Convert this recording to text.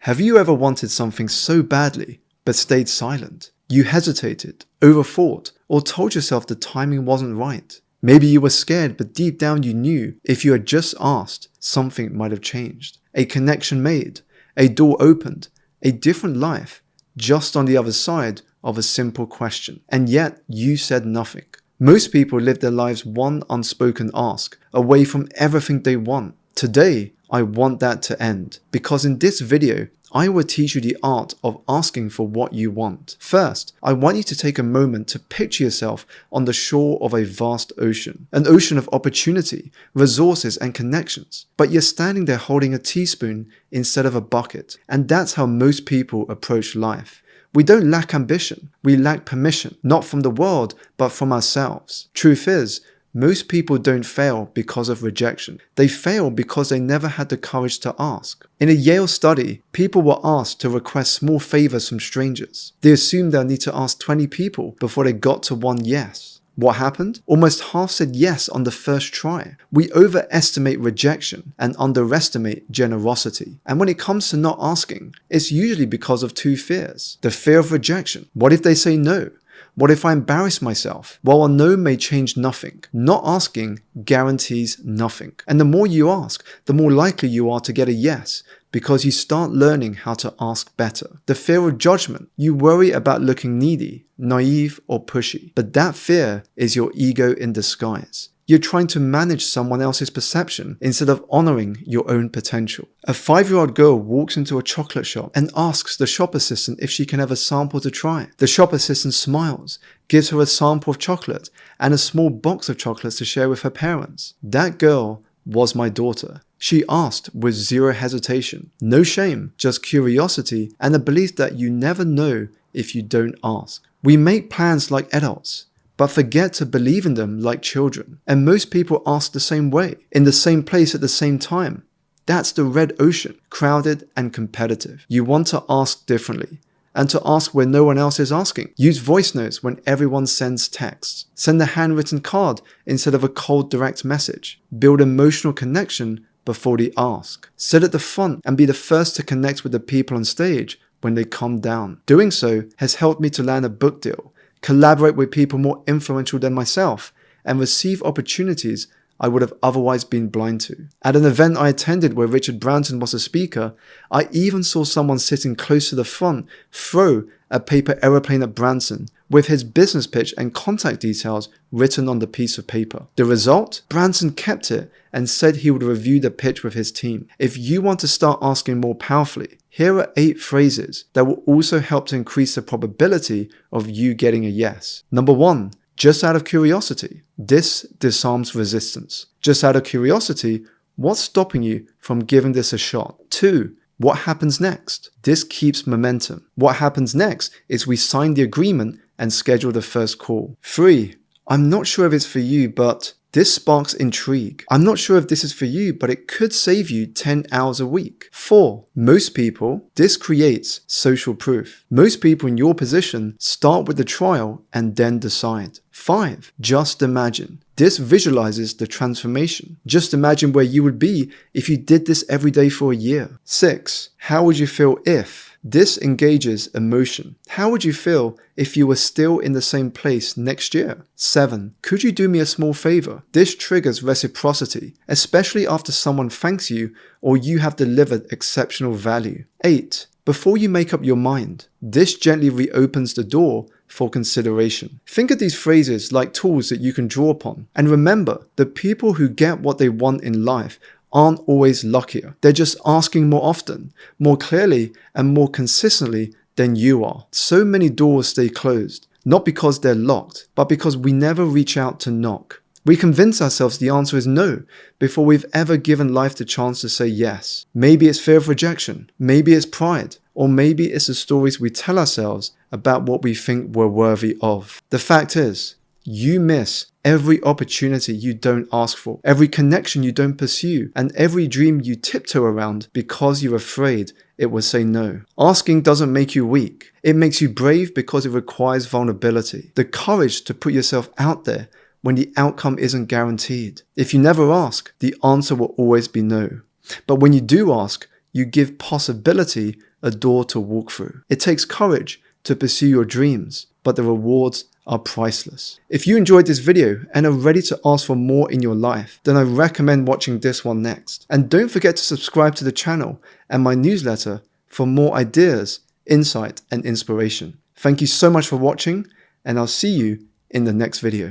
Have you ever wanted something so badly, but stayed silent? You hesitated, overthought, or told yourself the timing wasn't right. Maybe you were scared, but deep down you knew if you had just asked, something might have changed. A connection made, a door opened, a different life, just on the other side of a simple question. And yet you said nothing. Most people live their lives one unspoken ask, away from everything they want. Today, I want that to end, because in this video, I will teach you the art of asking for what you want. First, I want you to take a moment to picture yourself on the shore of a vast ocean. An ocean of opportunity, resources, and connections. But you're standing there holding a teaspoon instead of a bucket. And that's how most people approach life. We don't lack ambition, we lack permission, not from the world, but from ourselves. Truth is, most people don't fail because of rejection. They fail because they never had the courage to ask. In a Yale study, people were asked to request small favors from strangers. They assumed they'll need to ask 20 people before they got to one yes. What happened? Almost half said yes on the first try. We overestimate rejection and underestimate generosity. And when it comes to not asking, it's usually because of two fears. The fear of rejection. What if they say no? What if I embarrass myself? While a no may change nothing, not asking guarantees nothing. And the more you ask, the more likely you are to get a yes, because you start learning how to ask better. The fear of judgment. You worry about looking needy, naive, or pushy. But that fear is your ego in disguise. You're trying to manage someone else's perception instead of honoring your own potential. A 5-year-old girl walks into a chocolate shop and asks the shop assistant if she can have a sample to try. The shop assistant smiles, gives her a sample of chocolate and a small box of chocolates to share with her parents. That girl was my daughter. She asked with zero hesitation, no shame, just curiosity and a belief that you never know if you don't ask. We make plans like adults, but forget to believe in them like children. And most people ask the same way, in the same place at the same time. That's the red ocean, crowded and competitive. You want to ask differently, and to ask where no one else is asking. Use voice notes when everyone sends texts. Send a handwritten card instead of a cold direct message. Build emotional connection before they ask. Sit at the front and be the first to connect with the people on stage when they come down. Doing so has helped me to land a book deal, collaborate with people more influential than myself, and receive opportunities I would have otherwise been blind to. At an event I attended where Richard Branson was a speaker, I even saw someone sitting close to the front throw a paper aeroplane at Branson with his business pitch and contact details written on the piece of paper. The result? Branson kept it and said he would review the pitch with his team. If you want to start asking more powerfully, here are 8 phrases that will also help to increase the probability of you getting a yes. Number 1, just out of curiosity. This disarms resistance. Just out of curiosity, what's stopping you from giving this a shot? 2, what happens next? This keeps momentum. What happens next is we sign the agreement and schedule the first call. 3, I'm not sure if it's for you, but this sparks intrigue. I'm not sure if this is for you, but it could save you 10 hours a week. 4, most people, this creates social proof. Most people in your position start with the trial and then decide. 5, just imagine. This visualizes the transformation. Just imagine where you would be if you did this every day for a year. 6, how would you feel if? This engages emotion. How would you feel if you were still in the same place next year? 7, could you do me a small favor? This triggers reciprocity, especially after someone thanks you or you have delivered exceptional value. 8, before you make up your mind, this gently reopens the door for consideration. Think of these phrases like tools that you can draw upon. And remember, the people who get what they want in life aren't always luckier. They're just asking more often, more clearly, and more consistently than you are. So many doors stay closed, not because they're locked, but because we never reach out to knock. We convince ourselves the answer is no before we've ever given life the chance to say yes. Maybe it's fear of rejection, maybe it's pride, or maybe it's the stories we tell ourselves about what we think we're worthy of. The fact is, you miss every opportunity you don't ask for, every connection you don't pursue, and every dream you tiptoe around because you're afraid it will say no. Asking doesn't make you weak. It makes you brave because it requires vulnerability, the courage to put yourself out there when the outcome isn't guaranteed. If you never ask, the answer will always be no. But when you do ask, you give possibility a door to walk through. It takes courage to pursue your dreams, but the rewards are priceless. If you enjoyed this video and are ready to ask for more in your life, then I recommend watching this one next. And don't forget to subscribe to the channel and my newsletter for more ideas, insight, and inspiration. Thank you so much for watching, and I'll see you in the next video.